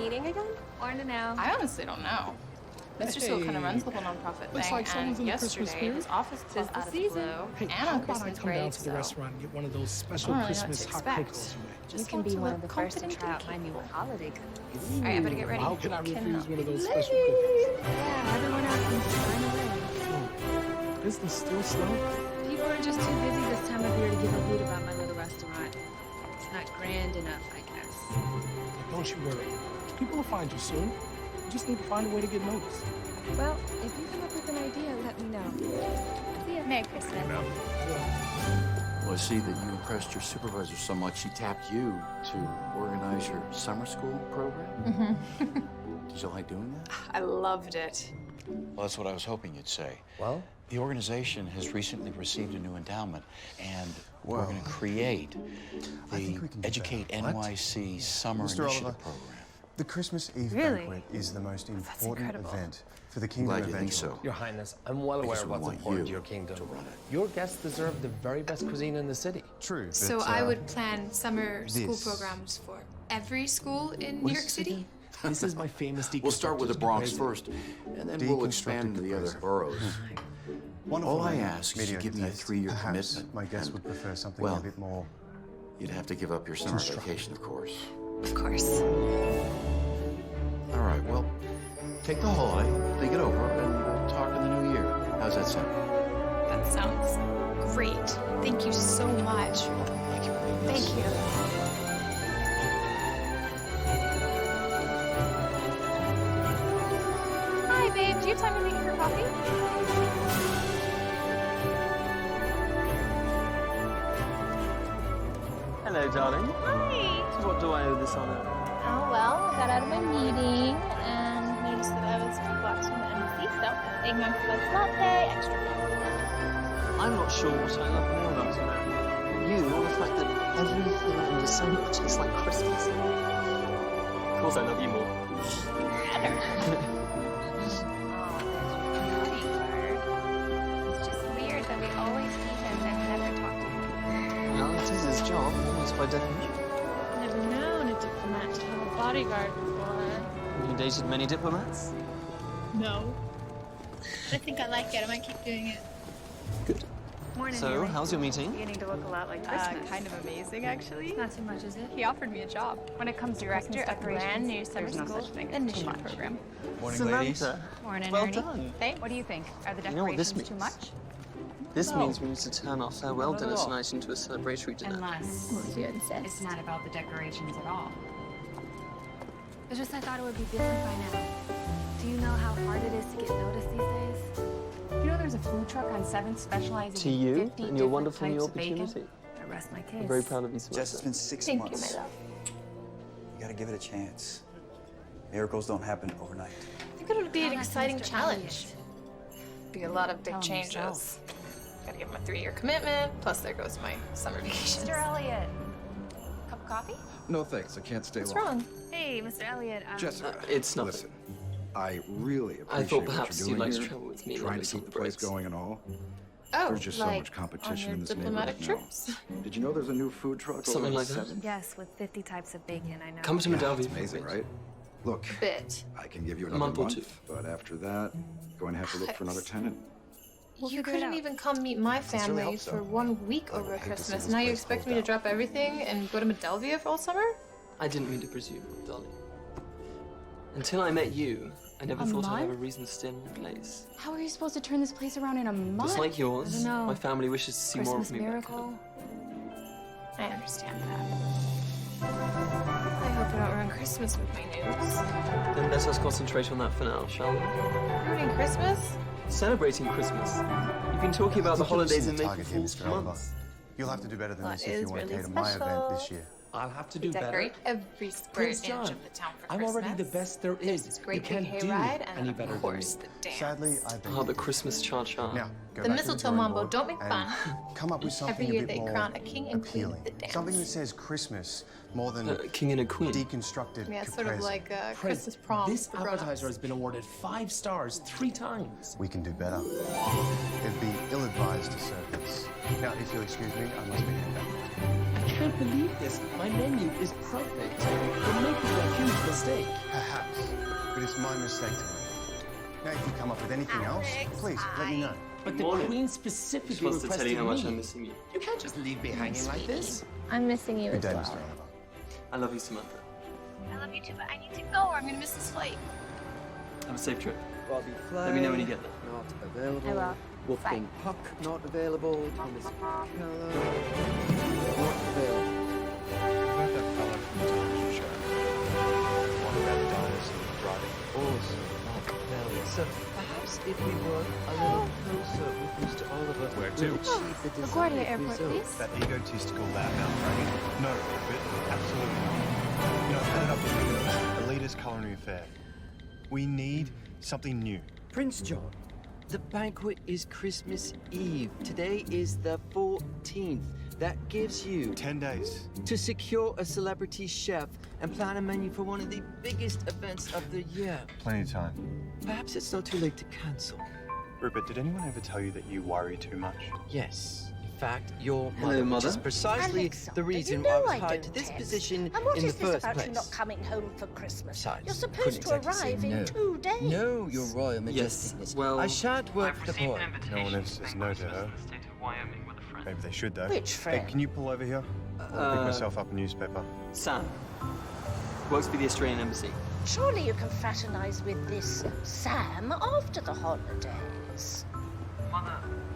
meeting again? Morning now. I honestly don't know. Mr. Sewell kind of runs the whole nonprofit Looks thing, like someone's and in the Christmas yesterday his spirit. office closed out of the blue, Hey, and how on about I Christmas come down break, to the so restaurant and get one of those special I don't really know what Christmas to hot expect. cocos you make? You Just can want be to one look of the first to confident try and out my new capable. holiday cookies. All right, I better get ready. How can I refuse Cannot one of be those late. special cookies? Yeah, everyone else can sign away. Is this still snow? People are just too busy this time of year to give a hoot about my little restaurant. It's not grand enough, I guess. Don't you worry. People will find you soon. You just need to find a way to get noticed. Well, if you come up with an idea, let me know. See ya. Merry Christmas. Well, I see that you impressed your supervisor so much, he tapped you to organize your summer school program? Did you like doing that? I loved it. Well, that's what I was hoping you'd say. Well? The organization has recently received a new endowment, and we're going to create the Educate NYC Summer Mr. Initiative Oliver, Program. The Christmas Eve Really? banquet is the most important incredible. event for the Kingdom Glad of you think Angel. so. Your Highness, I'm well aware Because of we what's want important to you your kingdom. to run it. Your guests deserve the very best cuisine in the city. True, but, So I would plan summer school this- programs for every school in New York City? This is my famous We'll start with the deconstructed Bronx caprese. first, and then we'll expand to the other boroughs. Wonderful All I name, ask is you mediocre give me a taste. 3-year Perhaps commitment. my guests and, would prefer something well, a bit more. You'd have to give up your summer Constructive. vacation, of course. Of course. All right, well, take the holiday, think it over, and we'll talk in the new year. How's that sound? That sounds great. Thank you so much. Thank you. Thank you. Hi, babe. Do you have time to meet for coffee? Hello, darling. Hi. So what do I owe this honor? Oh, well, I got out of my meeting and noticed that I was a few blocks from the embassy, so eggnog spice latte, extra milk. I'm not sure what I love more about you. You, or the fact that everything in December tastes like Christmas. Of course I love you more. It's just weird that we always see him and never talk to him. Well, it is his job, almost by definition. Never known a diplomat to have a bodyguard before. Have you dated many diplomats? No. I think I like it. I might keep doing it. Good. Morning, So, Haley. how's your meeting? Beginning to look a lot like Christmas. Kind of amazing, actually. Not too much, is it? He offered me a job. When it comes to Director Christmas of brand new summer there's no school such thing as too initiative much. program. Morning, ladies. Samantha. Morning, Well Ernie. done. Thanks. What do you think? Are the You know what this decorations too means? much? This No. means we need to turn our farewell Not at dinner all. tonight into a celebratory dinner. Unless Well, if you insist. it's not about the decorations at all. It's just I thought it would be different by now. Do you know how hard it is to get noticed these days? You know there's a food truck on 7th specializing To in you 50 and your different wonderful new types of bacon? opportunity. I rest my case. I'm very proud of you, Jess, Samantha. it's been 6 Thank months. you, my love. You gotta give it a chance. Miracles don't happen overnight. I think it'll be an Tell us, exciting Mr. challenge. Be a lot of big Tell him changes. yourself. Gotta give him a 3-year commitment, plus there goes my summer vacation. Mr. Elliott. Cup of coffee? No thanks, I can't stay What's long. wrong? Hey, Mr. Elliott. Jessica, It's nothing. listen, I really I appreciate thought what perhaps you're you'd doing like to here, travel with me and trying let to me keep take the the place breaks. going and all. Oh, There's just so like much competition on your in this diplomatic neighborhood now. trips? Did you know there's a new food truck Something over like at that? 7th? Yes, with 50 types of bacon, I know. Come to Yeah, Medalvi. it's amazing, right? Look, Bit. I can give you A another month or month, two. but after that, going to have to look for another tenant. We'll You figure it couldn't out. even come meet my Sincerely family hope so. for 1 week I would over hate to see Christmas. this Now you place expect closed me to down. drop everything and go to Medelvia for all summer? I didn't mean to presume, darling. Until I met you, I never thought I'd have a reason to stay in one place. How are you supposed to turn this place around in a month? Just like yours, I don't know. my family wishes to see more Christmas of me back miracle. home. I understand that. I hope I don't ruin Christmas with my news. Then let us concentrate on that for now, shall we? Ruining Christmas? Celebrating Christmas. You've been talking about the holidays and making target here, fools Mr. for Oliver. months. You'll have to do better than That this if is you want to really cater my event this special. year. I'll have to do Decorate better. every square Prince inch John, of the town for I'm Christmas. already the best there is. This You great big can't do hayride, and any better of than course me. the dance. Sadly, I beg Ah, to the differ. Christmas cha-cha. Now, go The back to mistletoe drawing mambo, board don't make and fun. Come up with something Every a year bit they more crown a king and queen appealing. at the dance. Something that says Christmas more than King and a queen. deconstructed Yeah, it's sort of caprese. like a Prince, Christmas prom this for grown-ups. appetizer has been awarded 5 stars 3 times. We can do better. It'd be ill-advised to serve this. Now, if you'll excuse me, I must be heading back. can't believe this. My menu is perfect. We're making a huge mistake. Perhaps, but it's my mistake to make. Now, if you come up with anything else, please let me know. But the Morning. Queen Just specifically wants to tell you how much requested I'm me. missing you. You can't just leave me hanging like this. I'm missing you Good as day, well. Mr. Oliver. I love you, Samantha. I love you too, but I need to go or I'm gonna miss this flight. Have a safe trip. Bobby Flay, Let me know when you get there. not available. I will. Wolfgang Puck, not available. Thomas McKellar, not available. About that fellow from the television show. One about the dinosaur driving. Also not available. So perhaps if we work a little closer with Mr. Oliver, Where we'll to? achieve the LaGuardia desired Airport, result. please. That egotistical loudmouth dragon? No, but absolutely not. You know, I've had it up with the leaders' culinary affair. We need something new. Prince John, the banquet is Christmas Eve. Today is the 14th. That gives you 10 days. to secure a celebrity chef and plan a menu for one of the biggest events of the year. Plenty of time. Perhaps it's not too late to cancel. Rupert, did anyone ever tell you that you worry too much? Yes. In fact, your Hello, mother, which is Mother. precisely Alexander, the reason you know I was I hired don't to this text. position And what in is the this first about place. you not coming home for Christmas? Besides, You're couldn't supposed to exactly say arrive in no. 2 days. No, Your Royal Yes, Majesty. well, I shan't work the boy. No one ever says no to her. State of Wyoming with a friend. Maybe they should, though. Which Hey, friend? can you pull over here? I'll pick myself up a newspaper. Sam. Works for the Australian Embassy. Surely you can fraternize with this Sam after the holidays. Mother,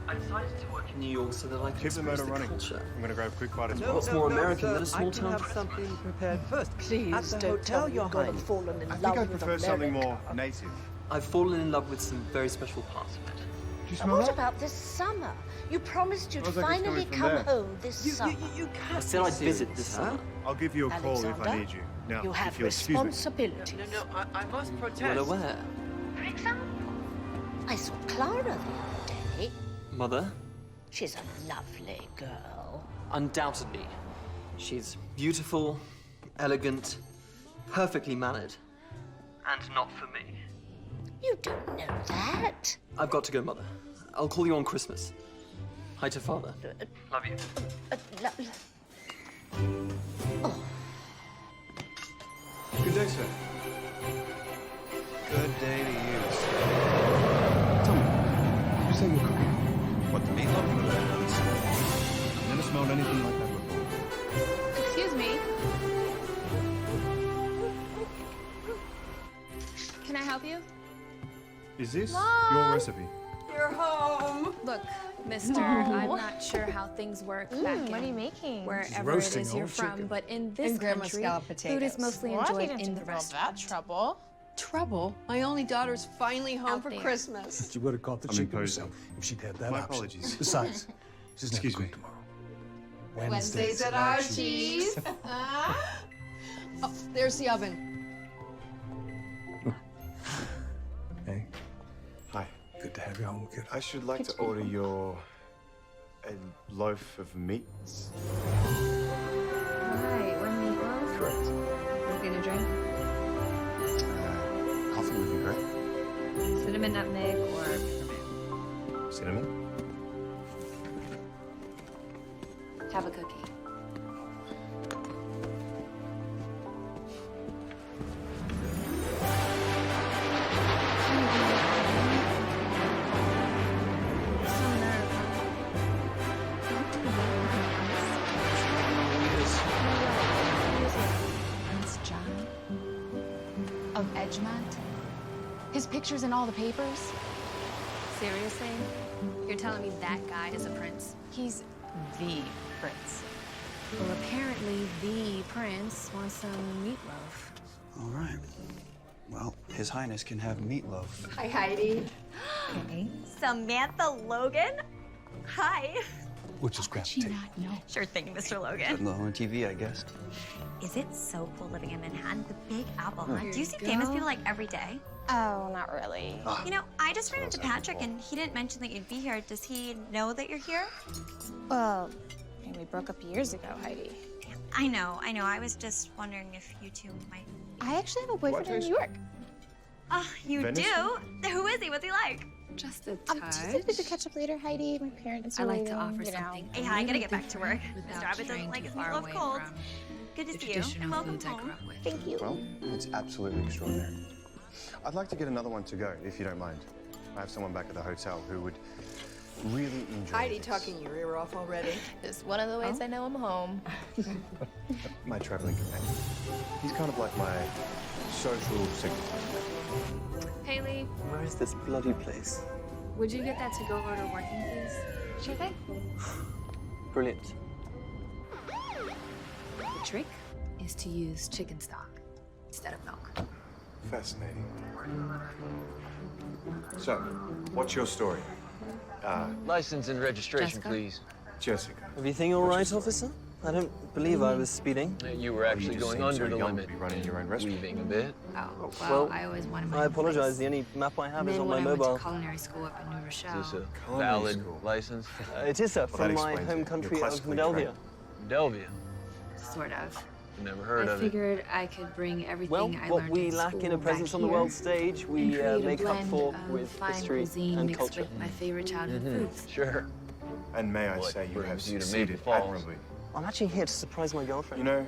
I decided to work in New York so that I can Keep the experience motor running. culture. I'm gonna grab a quick bite as No, well. What's no, more no, American sir. than a small I can town have Christmas? something prepared first. Please At the don't tell hotel, me Your you've gone and Highness. fallen in I think love I'd with prefer something America. more native. I've fallen in love with some very special parts of it. Do you And smell what that? about this summer? You promised you'd Smells like it's finally coming from come there. home this summer. You can't I said be I'd visit serious, this sir. summer. I'll give you a call if I Alexander, need you. Now, You have if you'll excuse me. responsibilities. No, I must protest. Well aware. For example, I saw Clara the other day. Mother, She's a lovely girl. undoubtedly. She's beautiful, elegant, perfectly mannered. And not for me. You don't know that. I've got to go, Mother. I'll call you on Christmas. Hi to Father. Love you. Good day, sir. Good day to you, sir. Tell me, you say you're cooking? What, the meatloaf or the banquets? I've never smelled anything like that before. Excuse me. Can I help you? Is this your recipe? You're home. Look, mister, I'm not sure how things work back in What are you making? wherever it roasting is you're old from, chicken. but in this And grandma country, scallop food is potatoes. mostly Well, I enjoyed didn't in have the to go restaurant. that trouble. Trouble? My only daughter's finally home Out for there. Christmas. She would have caught the I'm chicken imposing. herself if she'd had that My option. apologies. Besides, she's never Excuse me. cooked tomorrow. Wednesdays at Archie's. Oh, there's the oven. Hey, Hi. good to have you home, kid. I should like to order your a loaf of meats. Right, one meatloaf. Correct. Get a drink? Coffee would be great. Cinnamon, nutmeg, or peppermint. Cinnamon. Have a cookie. Prince John of Edgemont? His picture's in all the papers? Seriously? You're telling me that guy is a prince? He's the prince. Well, apparently the prince wants some meatloaf. All right. Well, His Highness can have meatloaf. Hi, Heidi. Samantha Logan? Hi. We'll just grab the table. Sure thing, Mr. Logan. Putting on TV, I guess. Is it so cool living in Manhattan? The Big Apple, huh? Here Do you see you famous go. people like every day? Oh, not really. You know, I just ran into Patrick and he didn't mention that you'd be here. Does he know that you're here? Well, I mean, we broke up years ago, Heidi. I know. I was just wondering if you two might. I actually have a boyfriend in New York. Oh, you Venice? do? Who is he? What's he like? Just a Do you think we could catch up later, Heidi? My parents are I like to waiting, offer you know. something. Hey, I gotta get back to work. without Mr. Abbott doesn't straying like too his far meatloaf away cold. from Good to the see you. traditional And welcome foods I grew home. up with. Thank you. Well, it's absolutely extraordinary. I'd like to get another one to go, if you don't mind. I have someone back at the hotel who would really enjoy Heidi this. talking your ear off already. It's one of the ways I know I'm home. My traveling companion. He's kind of like my social secretary. Haley, Where is this bloody place? would you get that to-go order working, please? Sure thing. Brilliant. The trick is to use chicken stock instead of milk. Fascinating. So, what's your story? License and registration, Jessica? please. Jessica. Everything all right, officer? I don't believe I was speeding. You were actually you just going seem under so the young to limit. be running your own restaurant. Weaving a bit. Oh, Well, I always wanted my I own apologize. place. The only map I have And is then on when my I went mobile. to culinary school up in New Rochelle. Is this a Culinary valid school. license? It is, sir, Well, from that my explains home it. You're country of classically Moldavia. correct. Delvia. Sort of. Never heard I of it. figured I could bring everything Well, I what learned we in lack school in a back presence on the here world stage, we and create a make up blend for of with fine history cuisine and mixed culture. with my favorite childhood foods. Sure. And may I What say, you have brings you to succeeded Maple Falls? admirably. I'm actually here to surprise my girlfriend. You know,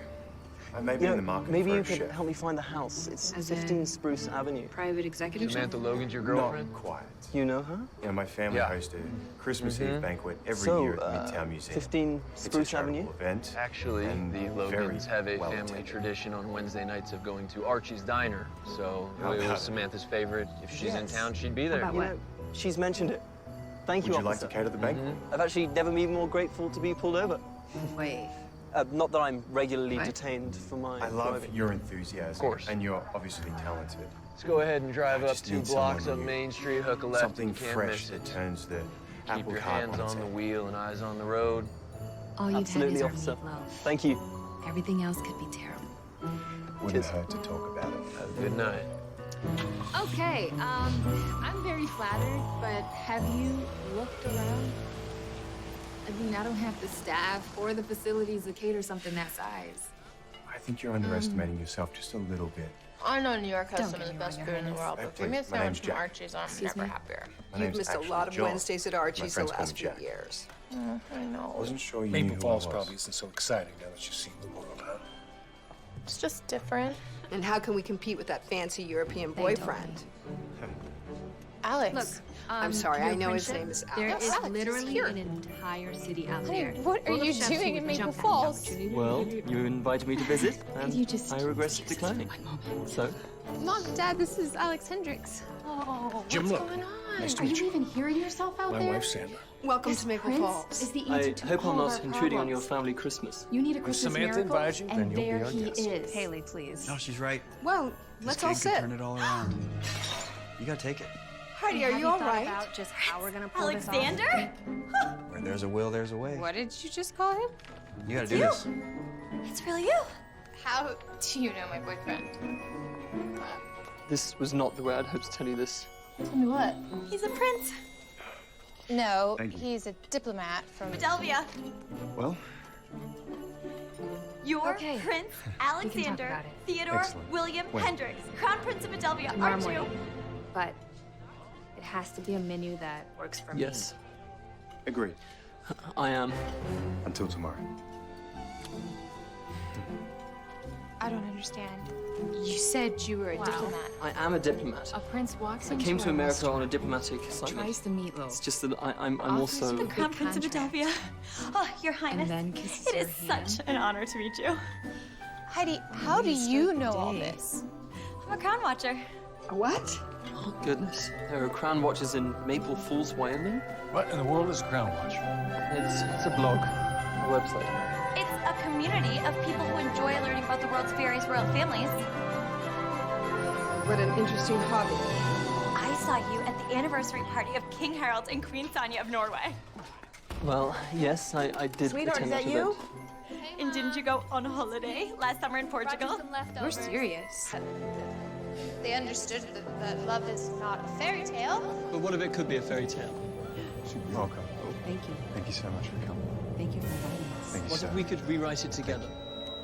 I may be in the market maybe for you a could chef. help me find the house. It's As 15 in Spruce Avenue. Private executive chef? Samantha Logan's your girlfriend? Not quite. You know her? You know, my family Yeah. hosts a Christmas Eve banquet every So, year at Midtown Museum. 15 It's a Spruce charitable Avenue? event. Actually, and the very Logans have a well family attended. tradition on Wednesday nights of going to Archie's Diner. So How it about was it? Samantha's favorite. If she's in Yes. town, she'd be there. about You what? know, she's mentioned it. Thank Would you, you like officer. to cater the banquet? I've actually never been more grateful to be pulled over. Wait. Not that I'm regularly What? detained for my I love driving. your enthusiasm. Of course. And you're obviously talented. Let's go ahead and drive I up just 2 need blocks someone up new. Main Street, hook a left, Something and you can't fresh miss that it. turns the Keep apple your cart hands its on the head. wheel and eyes on the road. All you've Absolutely, had is officer. our meatloaf. Thank you. Everything else could be terrible. Wouldn't Cheers. hurt to talk about it. Have a good night. Okay, I'm very flattered, but have you looked around? I mean, I don't have the staff or the facilities to cater something that size. I think you're underestimating yourself just a little bit. I know New York has Don't some of get the me best wrong, food in the Your world, Highness. but give me a Please, my name's sandwich from Jack. Archie's, I'm Excuse never me? happier. My You've name's missed a actually lot of John. Wednesdays at My Archie's the friends call me last few Jack. years. I know. I wasn't sure you knew Maple who Falls I was. probably isn't so exciting now that you've seen the world, huh? It's just different. And how can we compete with that fancy European boyfriend? Alex. Look, I'm sorry, your I know his friendship, name is There Alex. is Alex is literally here. an entire city out Honey, there. what are full of you chefs who doing would in Maple jump at the Falls? opportunity. Well, you invited me to visit, and you just I regretted declining. So, Mom, Dad, this is Alex Hendricks. Oh, Jim, what's look. going on? Nice to Are meet you you. even hearing yourself out My there? wife's Sandra. Welcome This to Maple prince Falls. is the I answer to hope all I'm of not our intruding on your problems. family Christmas. You need a Christmas Samantha miracle, invited you? and Then you'll be there our he guest. is. Haley, please. No, she's right. Well, This let's kid all could sit. turn it all around. You gotta take it. Heidi, are Have you all thought right? about just how we're gonna pull Alexander? this off? Where there's a will, there's a way. What did you just call him? You gotta do this. It's really you. How do you know my boyfriend? This was not the way I'd hoped to tell you this. Tell me what? He's a prince. No, Thank you. he's a diplomat from Delvia. Well, You're Okay. Prince We can talk Alexander about it. Theodore Excellent. William When? Hendricks, Crown Prince of Adelvia, Tomorrow aren't you? morning. But it has to be a menu that works for me. Yes, Agreed. I am. Until tomorrow. I don't understand. You said you were a Wow. diplomat. I am a diplomat. A prince walks I into came to a America on a restaurant, diplomatic assignment. tries the meatloaf, It's just that I'm offers also. you The a Crown big Prince of contract, Adelvia. Oh, Your and Highness. then kisses It your is hand. such an honor to meet you. Heidi, how do Please you start know the all day. this? I'm a crown watcher. What? Oh, goodness. There are crown watchers in Maple Falls, Wyoming. What in the world is a crown watch? It's a blog, a website. It's a community of people who enjoy learning about the world's various royal families. What an interesting hobby. I saw you at the anniversary party of King Harold and Queen Sonja of Norway. Well, yes, I did Sweetheart, is attend that that you? event. And didn't you go on holiday last summer in Portugal? We're serious. They understood that love is not a fairy tale. But what if it could be a fairy tale? Welcome. Thank you. Thank you so much for coming. Thank you for inviting us. Thank you, What sir. if we could rewrite it together?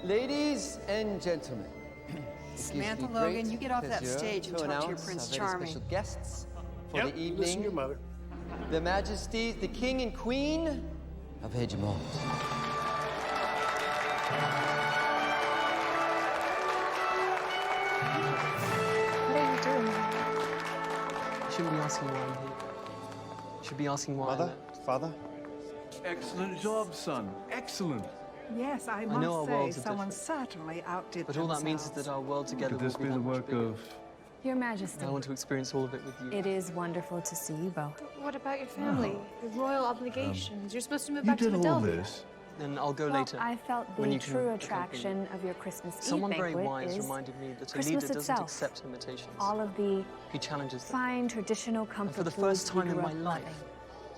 Ladies and gentlemen, it gives Samantha me Logan, great you get off that pleasure stage and to talk to your announce Prince our very Charming. special guests for the evening. Listen to your mother. The Majesties, the King and Queen of Hegemont. What are you doing? You shouldn't be asking why I'm here. You should be asking why Mother? Father? Excellent job, son. Excellent. Yes, I know our must worlds say, are someone different. certainly outdid But all that means is that our world together Could this will be be the that much work bigger. of... Your Majesty, I want to experience all of it with you. it is wonderful to see you both. What about your family? Your royal obligations? You're supposed to move You back to did all Philadelphia. this? Then I'll go Well, later. I felt when the you can true accompany attraction me. of your Christmas Eve Someone very banquet wise is reminded me that a Christmas leader doesn't itself. accept invitations. All of the He challenges them. fine traditional And comfort for the foods first we time in grew my up life, loving.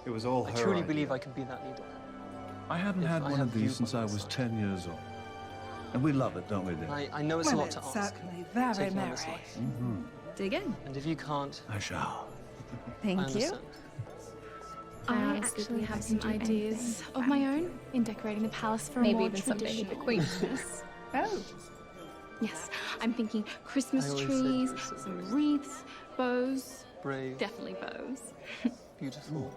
It was all I her truly idea. believe I can be that leader. I haven't If had I one have of you these since by I my was side. 10 years old. And we love it, don't we, dear? I know it's a Well, lot to it's ask. certainly very taking on this merry. life. Dig in. And if you can't, I shall. I Thank you. understand. I actually have some ideas of my own in decorating the palace for a Maybe more even someday with the traditional queen. Christmas. Oh, Yes, I'm thinking I Christmas always said trees, you were so some brave. wreaths, bows. Brave, Definitely bows. beautiful.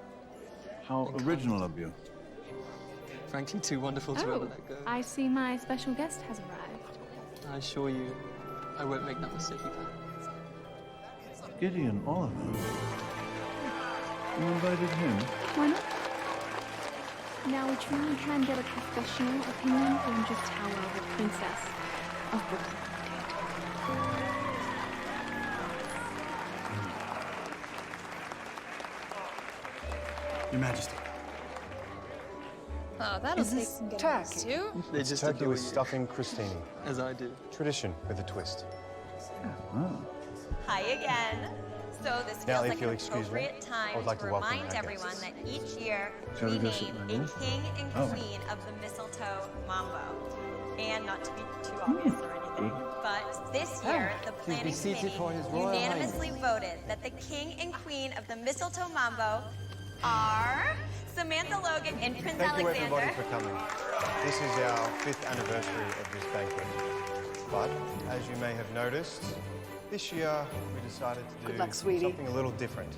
How original of you. Frankly, too wonderful to Oh, ever let go. I see my special guest has arrived. I assure you, I won't make that mistake again. Gideon Oliver. You invited him? Why not? Now we truly can get a professional opinion on just how well the princess of Brooklyn Your Majesty. Oh, that'll Is take this some getting used turkey? to. They just Turkey adore with you, stuffing crostini. as I do. Tradition with a twist. Oh. Hi again. So this feels Now, if like you'll an excuse me, appropriate time I would like to to welcome remind our everyone guests. that each year Shall we we go sit name in my a room? king and Oh. queen of the mistletoe mambo. And not to be too obvious or anything, but this year the planning seated committee for His Royal unanimously voted that the king and queen of the mistletoe mambo are Samantha Logan and Prince Thank you, Alexander. everybody, for coming. This is our 5th anniversary of this banquet. But, as you may have noticed, this year we decided to Good do luck, sweetie. something a little different.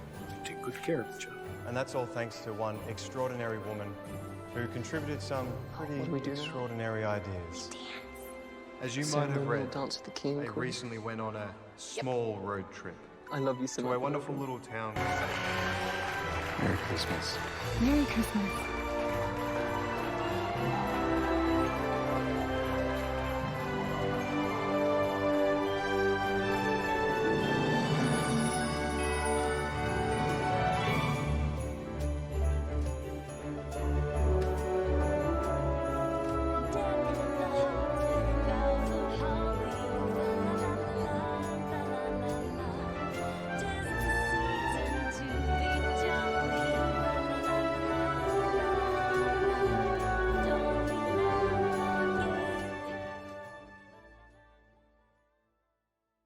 Take good care of each other. And that's all thanks to one extraordinary woman who contributed some pretty What do we do now? extraordinary ideas. As you So might have we'll read, dance with the king they and queen. recently went on a small road trip I love you, to Samantha. a wonderful little town. Merry Christmas. Merry Christmas.